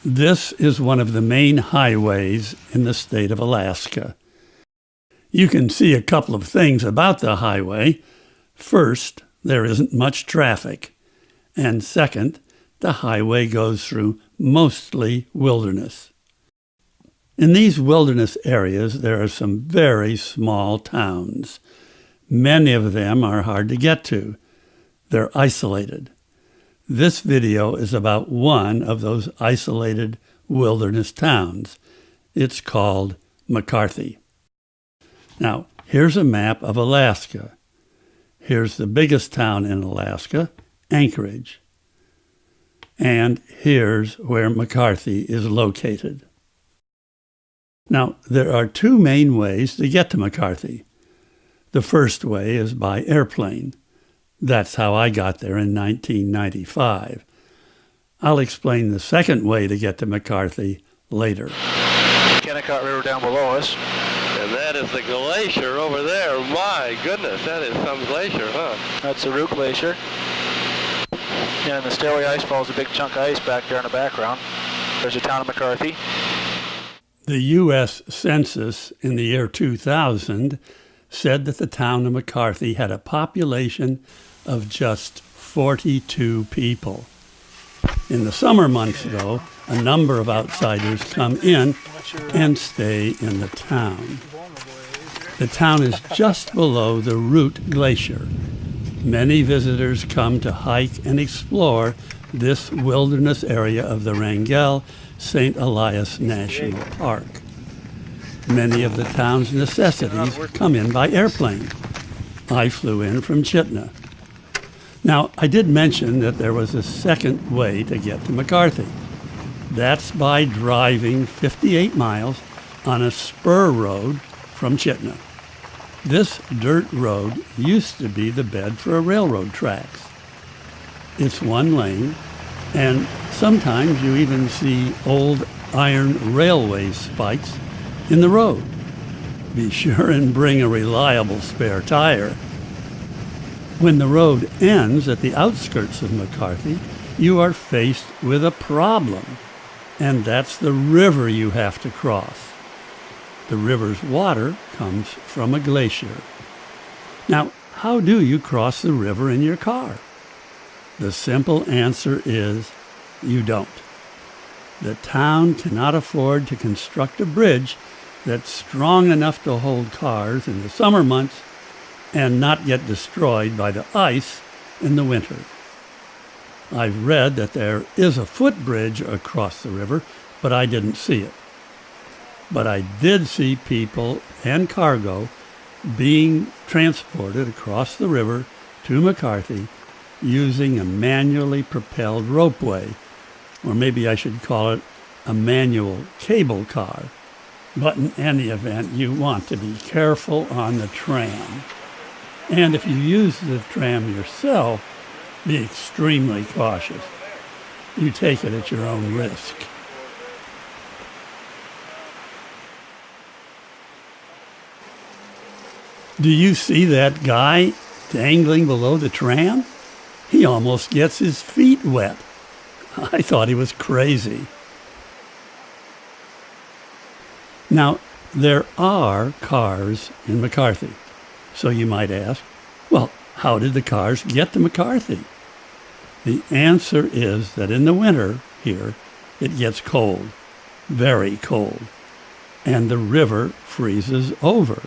This is one of the main highways in the state of Alaska. You can see a couple of things about the highway. First, there isn't much traffic. And second, the highway goes through mostly wilderness. In these wilderness areas, there are some very small towns. Many of them are hard to get to. They're isolated. This video is about one of those isolated wilderness towns. It's called McCarthy. Now, here's a map of Alaska. Here's the biggest town in Alaska, Anchorage. And here's where McCarthy is located. Now, there are two main ways to get to McCarthy. The first way is by airplane. That's how I got there in 1995. I'll explain the second way to get to McCarthy later. Kennecott River down below us. And that is the glacier over there. My goodness, that is some glacier, huh? That's the Root Glacier. And the Stairway Icefall is a big chunk of ice back there in the background. There's the town of McCarthy. The U.S. Census in the year 2000 said that the town of McCarthy had a population of just 42 people. In the summer months, though, a number of outsiders come in and stay in the town. The town is just below the Root Glacier. Many visitors come to hike and explore this wilderness area of the Wrangell St. Elias National Park. Many of the town's necessities come in by airplane. I flew in from Chitna. Now, I did mention that there was a second way to get to McCarthy. That's by driving 58 miles on a spur road from Chitna. This dirt road used to be the bed for railroad tracks. It's one lane, and sometimes you even see old iron railway spikes in the road. Be sure and bring a reliable spare tire. When the road ends at the outskirts of McCarthy, you are faced with a problem, and that's the river you have to cross. The river's water comes from a glacier. Now, how do you cross the river in your car? The simple answer is you don't. The town cannot afford to construct a bridge that's strong enough to hold cars in the summer months and not get destroyed by the ice in the winter. I've read that there is a footbridge across the river, but I didn't see it. But I did see people and cargo being transported across the river to McCarthy using a manually propelled ropeway, or maybe I should call it a manual cable car. But in any event, you want to be careful on the tram. And if you use the tram yourself, be extremely cautious. You take it at your own risk. Do you see that guy dangling below the tram? He almost gets his feet wet. I thought he was crazy. Now, there are cars in McCarthy. So you might ask, well, how did the cars get to McCarthy? The answer is that in the winter here, it gets cold, very cold, and the river freezes over.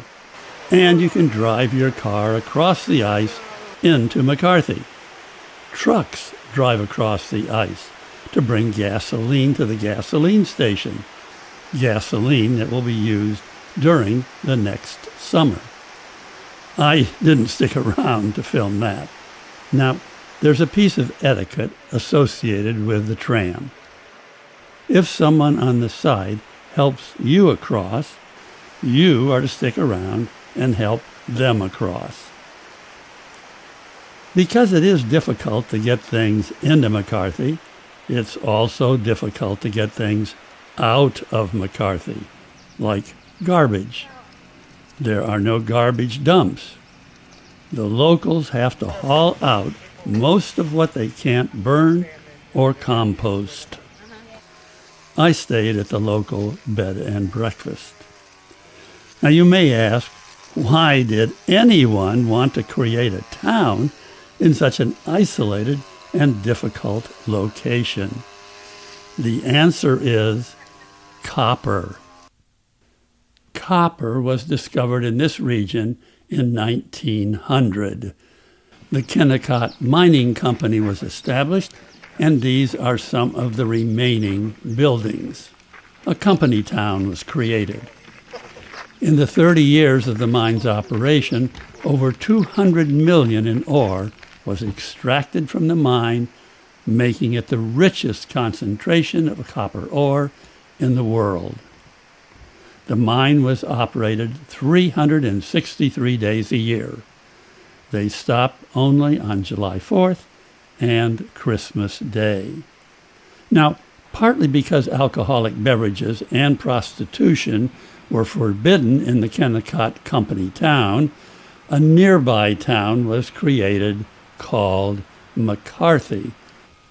And you can drive your car across the ice into McCarthy. Trucks drive across the ice to bring gasoline to the gasoline station, gasoline that will be used during the next summer. I didn't stick around to film that. Now, there's a piece of etiquette associated with the tram. If someone on the side helps you across, you are to stick around and help them across. Because it is difficult to get things into McCarthy, it's also difficult to get things out of McCarthy, like garbage. There are no garbage dumps. The locals have to haul out most of what they can't burn or compost. I stayed at the local bed and breakfast. Now you may ask, why did anyone want to create a town in such an isolated and difficult location? The answer is copper. Copper was discovered in this region in 1900. The Kennecott Mining Company was established, and these are some of the remaining buildings. A company town was created. In the 30 years of the mine's operation, over 200 million in ore was extracted from the mine, making it the richest concentration of copper ore in the world. The mine was operated 363 days a year. They stopped only on July 4th and Christmas Day. Now, partly because alcoholic beverages and prostitution were forbidden in the Kennecott Company town, a nearby town was created called McCarthy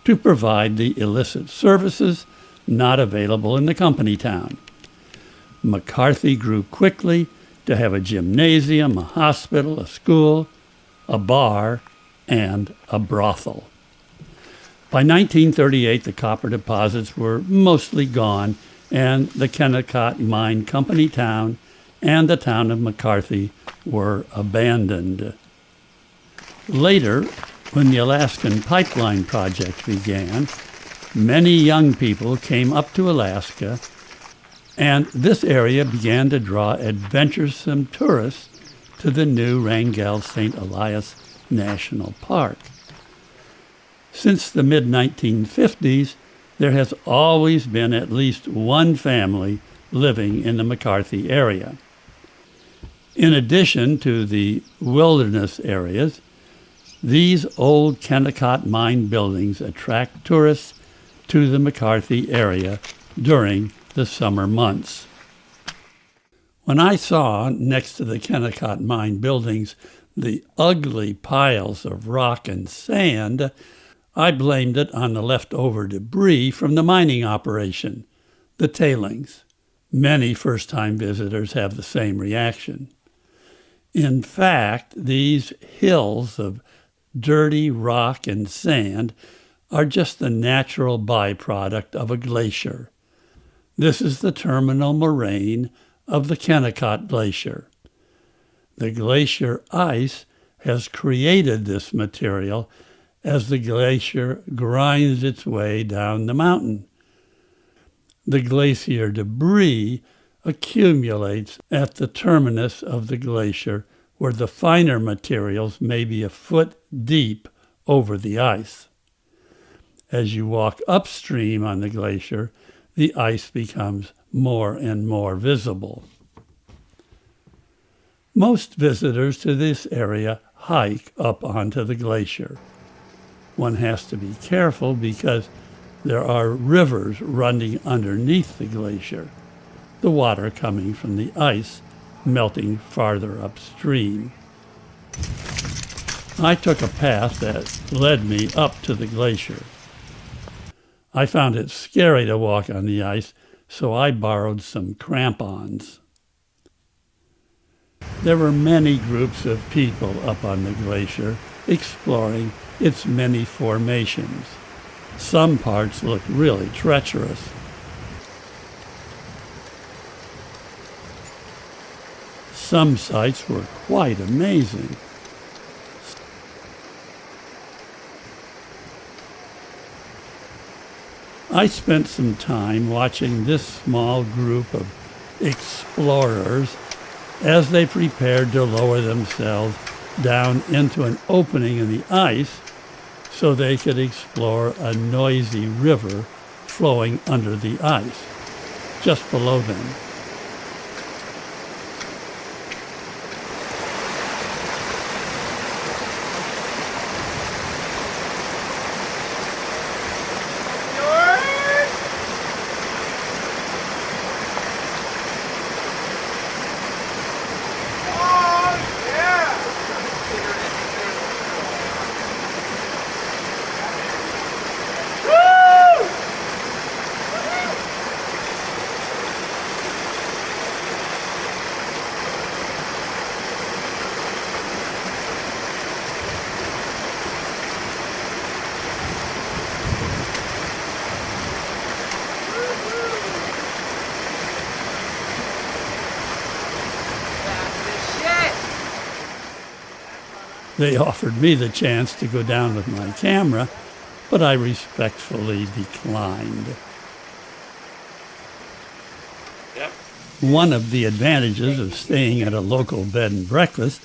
to provide the illicit services not available in the company town. McCarthy grew quickly to have a gymnasium, a hospital, a school, a bar, and a brothel. By 1938, the copper deposits were mostly gone, and the Kennecott Mine Company town and the town of McCarthy were abandoned. Later, when the Alaskan Pipeline Project began, many young people came up to Alaska, and this area began to draw adventuresome tourists to the new Wrangell St. Elias National Park. Since the mid-1950s, there has always been at least one family living in the McCarthy area. In addition to the wilderness areas, these old Kennecott mine buildings attract tourists to the McCarthy area during the summer months. When I saw next to the Kennecott mine buildings the ugly piles of rock and sand, I blamed it on the leftover debris from the mining operation, the tailings. Many first-time visitors have the same reaction. In fact, these hills of dirty rock and sand are just the natural byproduct of a glacier. This is the terminal moraine of the Kennecott Glacier. The glacier ice has created this material as the glacier grinds its way down the mountain. The glacier debris accumulates at the terminus of the glacier, where the finer materials may be a foot deep over the ice. As you walk upstream on the glacier, the ice becomes more and more visible. Most visitors to this area hike up onto the glacier. One has to be careful because there are rivers running underneath the glacier, the water coming from the ice melting farther upstream. I took a path that led me up to the glacier. I found it scary to walk on the ice, so I borrowed some crampons. There were many groups of people up on the glacier exploring its many formations. Some parts looked really treacherous. Some sights were quite amazing. I spent some time watching this small group of explorers as they prepared to lower themselves down into an opening in the ice so they could explore a noisy river flowing under the ice just below them. They offered me the chance to go down with my camera, but I respectfully declined. Yep. One of the advantages of staying at a local bed and breakfast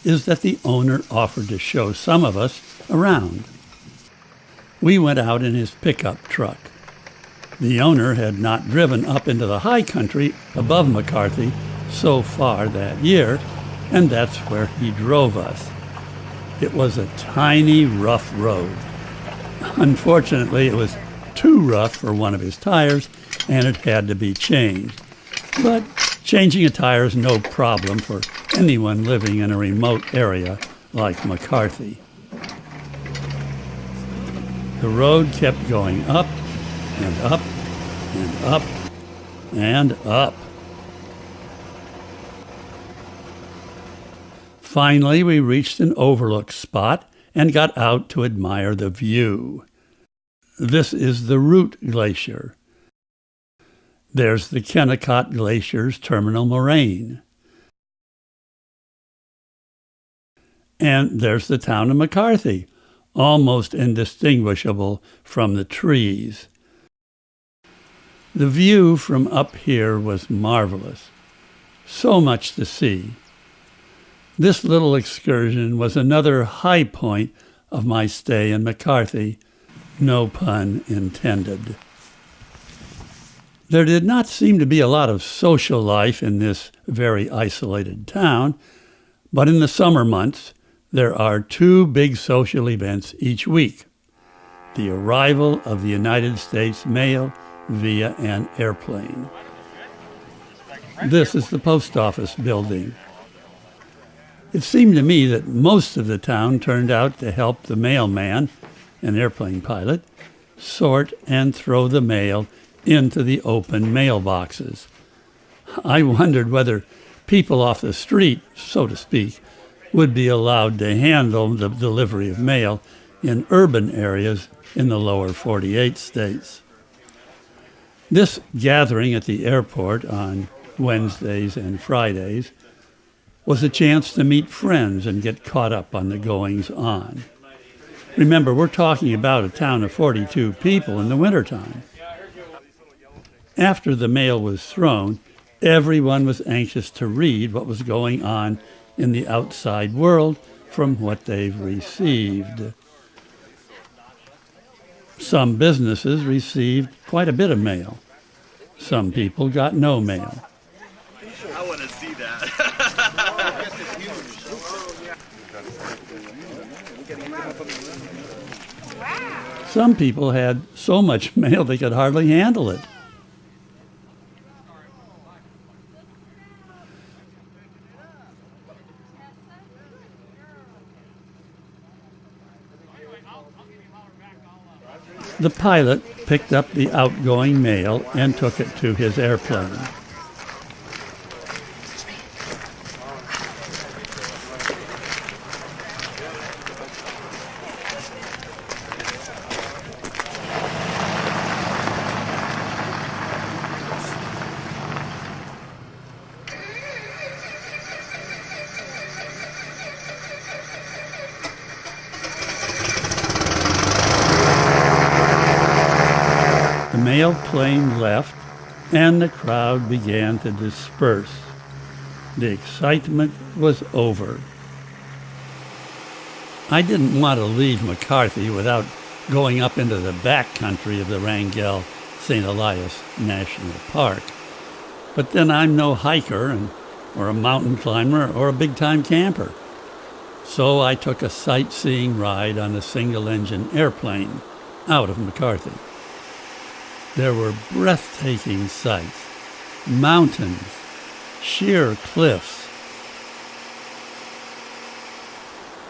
is that the owner offered to show some of us around. We went out in his pickup truck. The owner had not driven up into the high country above McCarthy so far that year, and that's where he drove us. It was a tiny, rough road. Unfortunately, it was too rough for one of his tires, and it had to be changed. But changing a tire is no problem for anyone living in a remote area like McCarthy. The road kept going up and up and up and up. Finally, we reached an overlook spot and got out to admire the view. This is the Root Glacier. There's the Kennecott Glacier's terminal moraine. And there's the town of McCarthy, almost indistinguishable from the trees. The view from up here was marvelous. So much to see. This little excursion was another high point of my stay in McCarthy, no pun intended. There did not seem to be a lot of social life in this very isolated town, but in the summer months, there are two big social events each week: the arrival of the United States mail via an airplane. This is the post office building. It seemed to me that most of the town turned out to help the mailman, an airplane pilot, sort and throw the mail into the open mailboxes. I wondered whether people off the street, so to speak, would be allowed to handle the delivery of mail in urban areas in the lower 48 states. This gathering at the airport on Wednesdays and Fridays was a chance to meet friends and get caught up on the goings-on. Remember, we're talking about a town of 42 people in the wintertime. After the mail was thrown, everyone was anxious to read what was going on in the outside world from what they've received. Some businesses received quite a bit of mail. Some people got no mail. I want to see that. Some people had so much mail they could hardly handle it. The pilot picked up the outgoing mail and took it to his airplane. The mail plane left, and the crowd began to disperse. The excitement was over. I didn't want to leave McCarthy without going up into the backcountry of the Wrangell St. Elias National Park. But then I'm no hiker or a mountain climber or a big-time camper. So I took a sightseeing ride on a single-engine airplane out of McCarthy. There were breathtaking sights, mountains, sheer cliffs,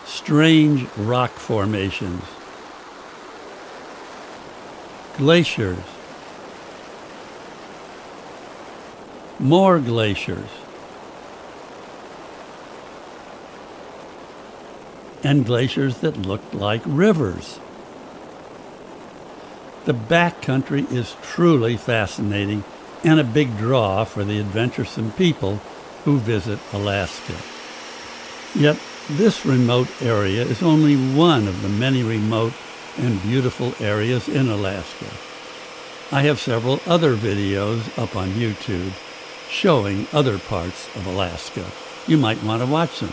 strange rock formations, glaciers, more glaciers, and glaciers that looked like rivers. The backcountry is truly fascinating and a big draw for the adventuresome people who visit Alaska. Yet This remote area is only one of the many remote and beautiful areas in Alaska. I have several other videos up on YouTube showing other parts of Alaska. You might want to watch them.